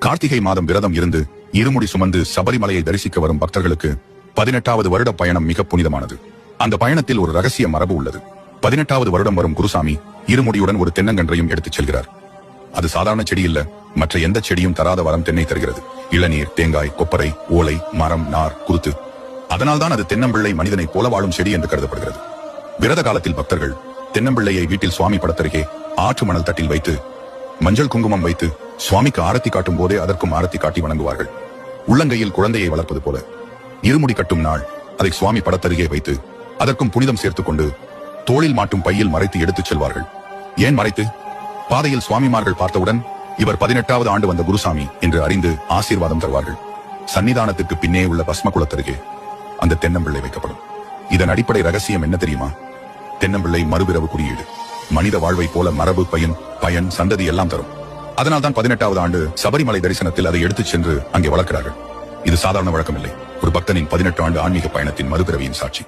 கார்த்திகை மாதம் விரதம் இருந்து இருமுடி சுமந்து சபரிமலையை தரிசிக்க வரும் பக்தர்களுக்கு 18வது வருட பயணம் மிக புனிதமானது. அந்த பயணத்தில் ஒரு ரகசிய மரபு உள்ளது. 18வது வருடம் வரும் குருசாமி இருமுடியுடன் ஒரு தென்னங்கன்றையும் எடுத்துச் செல்கிறார். அது சாதாரண செடி இல்ல, மற்ற எந்த செடியும் தராத வரம் தென்னை தருகிறது. இளநீர், தேங்காய், கொப்பரை, ஓலை, மரம், நார், குருத்து. அதனால்தான் அது தென்னம்பிள்ளை மனிதனை போல வாழும் செடி என்று கருதப்படுகிறது. விரத காலத்தில் பக்தர்கள் தென்னம்பிள்ளையை வீட்டில் சுவாமி படத்தருகே ஆற்று மணல் தட்டில் வைத்து மஞ்சள் குங்குமம் வைத்து சுவாமிக்கு ஆரத்தி காட்டும் போதே அதற்கும் ஆரத்தி காட்டி வணங்குவார்கள். உள்ளங்கையில் குழந்தையை வளர்ப்பது போல இருமுடி கட்டும் நாள் அதை சுவாமி படத்தருகே வைத்து அதற்கும் புனிதம் சேர்த்துக் கொண்டு தோளில் மாட்டும் பையில் மறைத்து எடுத்துச் செல்வார்கள். ஏன் மறைத்து? பாதையில் சுவாமிமார்கள் பார்த்தவுடன் இவர் 18வது ஆண்டு வந்த குருசாமி என்று அறிந்து ஆசீர்வாதம் தருவார்கள். சன்னிதானத்திற்கு பின்னே உள்ள பஸ்ம குளத்தருகே அந்த தென்னம்பிள்ளை வைக்கப்படும். இதன் அடிப்படை ரகசியம் என்ன தெரியுமா? தென்னம்பிள்ளை மறுபிறவு குறியீடு. மனித வாழ்வை போல மரபு, பயன், சந்ததி எல்லாம் தரும். அதனால்தான் 18வது ஆண்டு சபரிமலை தரிசனத்தில் அதை எடுத்துச் சென்று அங்கே வளர்க்கிறார்கள். இது சாதாரண வழக்கமில்லை. ஒரு பக்தனின் 18 ஆண்டு ஆன்மீக பயணத்தின் மறுபிறவியின் சாட்சி.